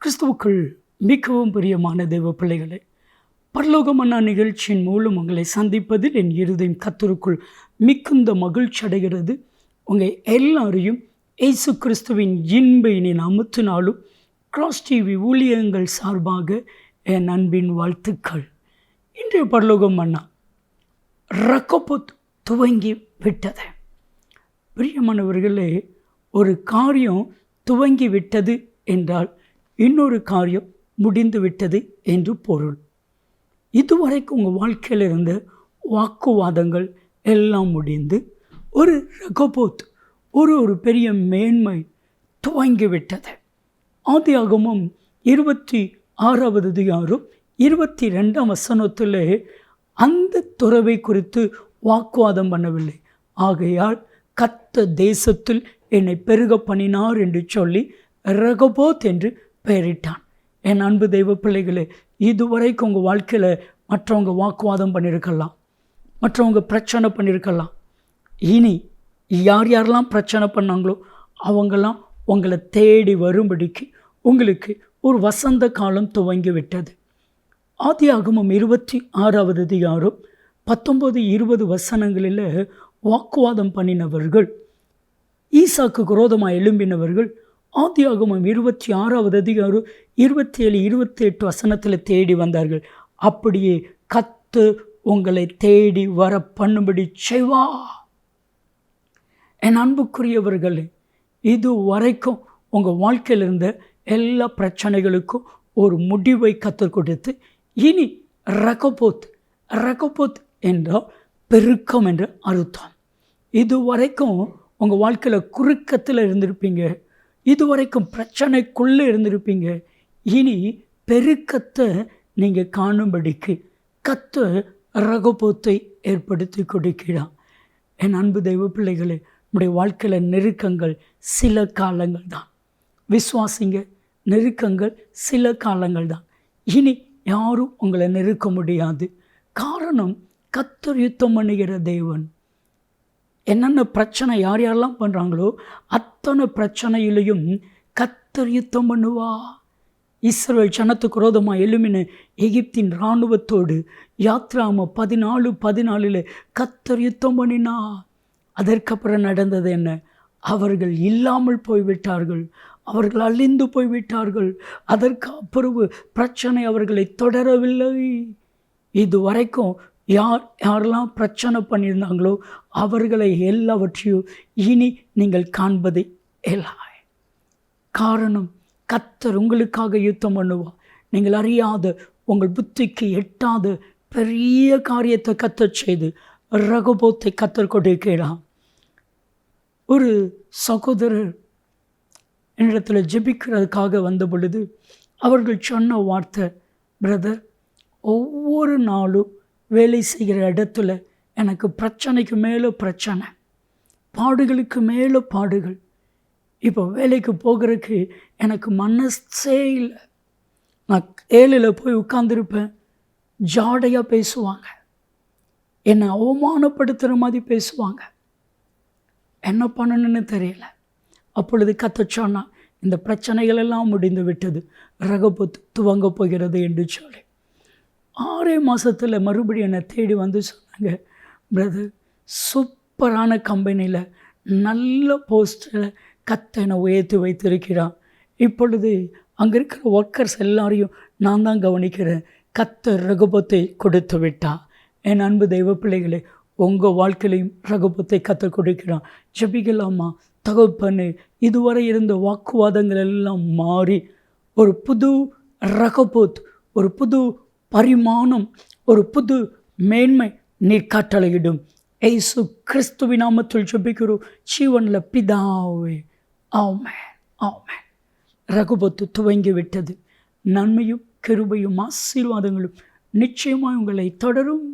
கிறிஸ்துவுக்குள் மிகவும் பிரியமான தேவ பிள்ளைகளே, பரலோக மன்னா நிகழ்ச்சியின் மூலம் உங்களை சந்திப்பதில் என் இருதயம் கர்த்தருக்குள் மிகுந்த மகிழ்ச்சி அடைகிறது. உங்கள் எல்லாரையும் இயேசு கிறிஸ்துவின் இன்ப இனி நாமத்தினாலும் கிராஸ் டிவி ஊழியங்கள் சார்பாக என் அன்பின் வாழ்த்துக்கள். இன்றைய பரலோக மன்னா ரகோபோத் துவங்கி விட்டது. பிரியமானவர்களே, ஒரு காரியம் துவங்கி விட்டது என்றால் இன்னொரு காரியம் முடிந்து விட்டது என்று பொருள். இதுவரைக்கும் உங்கள் வாழ்க்கையில் இருந்த வாக்குவாதங்கள் எல்லாம் முடிந்து ஒரு ரகோபோத் ஒரு பெரிய மேன்மை துவங்கிவிட்டது. ஆதியாகமம் 26வது அதிகாரம் 22ஆம் வசனத்தில் அந்த துறவை குறித்து வாக்குவாதம் பண்ணவில்லை. ஆகையால் கர்த்தர் தேசத்தில் என்னை பெருக பண்ணினார் என்று சொல்லி ரகோபோத் என்று பெயரிட்டான். என் அன்பு தெய்வ பிள்ளைகளே, இதுவரைக்கும் உங்கள் வாழ்க்கையில் மற்றவங்க வாக்குவாதம் பண்ணியிருக்கலாம், மற்றவங்க பிரச்சனை பண்ணியிருக்கலாம். இனி யார் யாரெல்லாம் பிரச்சனை பண்ணாங்களோ அவங்கெல்லாம் உங்களை தேடி வரும்படிக்கு உங்களுக்கு ஒரு வசந்த காலம் துவங்கி விட்டது. ஆதியாகமம் 26வது அதிகாரம் 19-20 வசனங்களில் வாக்குவாதம் பண்ணினவர்கள், ஈசாக்கு விரோதமாக எழும்பினவர்கள் ஆதியாகமம் 26வது அதிகாரம் 27-28 வசனத்தில் தேடி வந்தார்கள். அப்படியே கர்த்தர் உங்களை தேடி வர பண்ணும்படி செய்வா. என் அன்புக்குரியவர்களே, இது வரைக்கும் உங்கள் வாழ்க்கையில் இருந்த எல்லா பிரச்சனைகளுக்கும் ஒரு முடிவை கர்த்தர் கொடுத்து இனி ரகோபோத் என்றால் பெருக்கம் என்று அர்த்தம். இதுவரைக்கும் உங்கள் வாழ்க்கையில் குறுக்கத்தில் இருந்திருப்பீங்க, இதுவரைக்கும் பிரச்சனைக்குள்ளே இருந்திருப்பீங்க. இனி பெருக்கத்தை நீங்கள் காணும்படிக்கு கர்த்தர் ரகோபோத்தை ஏற்படுத்தி கொடுக்கிறான். என் அன்பு தெய்வ பிள்ளைகளே, நம்முடைய வாழ்க்கையில் நெருக்கங்கள் சில காலங்கள் தான். விசுவாசிங்க, நெருக்கங்கள் சில காலங்கள் தான். இனி யாரும் உங்களை நெருக்க முடியாது. காரணம், கர்த்தர் யுத்தம் பண்ணுகிற தேவன். என்னென்ன பிரச்சனை யார் யாரெல்லாம் பண்ணுறாங்களோ அத்தனை பிரச்சனையிலையும் கர்த்தர் யுத்தம் பண்ணுவா. இஸ்ரவேல் ஜனத்துக்கு விரோதமாக எழும்பின எகிப்தின் இராணுவத்தோடு யாத்ராம 14:14 கர்த்தர் யுத்தம் பண்ணினா. அதற்கப்புறம் நடந்தது என்ன? அவர்கள் இல்லாமல் போய்விட்டார்கள், அவர்கள் அழிந்து போய்விட்டார்கள். அதற்கு அப்புறவு பிரச்சனை அவர்களை தொடரவில்லை. இதுவரைக்கும் யாரெல்லாம் பிரச்சனை பண்ணியிருந்தாங்களோ அவர்களை எல்லாவற்றையும் இனி நீங்கள் காண்பதை இயலாய். காரணம், கர்த்தர் உங்களுக்காக யுத்தம் பண்ணுவார். நீங்கள் அறியாத, உங்கள் புத்திக்கு எட்டாத பெரிய காரியத்தை கர்த்தர் செய்து ரகோபோத்தை கர்த்தர் கொடுக்கிறார். ஒரு சகோதரர் என்னிடத்தில் ஜெபிக்கிறதுக்காக வந்த பொழுது அவர்கள் சொன்ன வார்த்தை, பிரதர், ஒவ்வொரு நாளும் வேலை செய்கிற இடத்துல எனக்கு பிரச்சனைக்கு மேலே பிரச்சனை, பாடுகளுக்கு மேலே பாடுகள். இப்போ வேலைக்கு போகிறதுக்கு எனக்கு மனசே இல்லை. நான் 7ல் போய் உட்கார்ந்துருப்பேன், ஜாடையாக பேசுவாங்க, என்னை அவமானப்படுத்துகிற மாதிரி பேசுவாங்க. என்ன பண்ணணுன்னு தெரியல. அப்பொழுது கர்த்தர் சொன்னார், இந்த பிரச்சனைகள் எல்லாம் முடிந்து விட்டது, ரகோபோத் துவங்க போகிறது என்று சொல்லி 6 மாதத்தில் மறுபடியும் என்னை தேடி வந்து சொன்னாங்க, பிரதர், சூப்பரான கம்பெனியில் நல்ல போஸ்ட்டில் கர்த்தர் என்னை உயர்த்தி வைத்திருக்கிறான். இப்பொழுது அங்கே இருக்கிற ஒர்க்கர்ஸ் எல்லாரையும் நான் தான் கவனிக்கிறேன். கர்த்தர் ரகோபோத்தை கொடுத்து விட்டான். என் அன்பு தெய்வ பிள்ளைகளே, உங்கள் வாழ்க்கையிலையும் ரகோபோத்தை கர்த்தர் கொடுக்கிறான். ஜெபிக்கலாமா? தகப்பனே, இதுவரை இருந்த வாக்குவாதங்கள் எல்லாம் மாறி ஒரு புது ரகோபோத், ஒரு புது பரிமாணம், ஒரு புது மேன்மை நீர் கட்டளையிடும். இயேசு கிறிஸ்துவின் நாமத்தில் ஜெபிக்கிறோம் ஜீவனில் பிதாவே, ஆமென், ஆமென். ரகோபோத் துவங்கி விட்டது. நன்மையும் கிருபையும் ஆசீர்வாதங்களும் நிச்சயமாக உங்களை தொடரும்.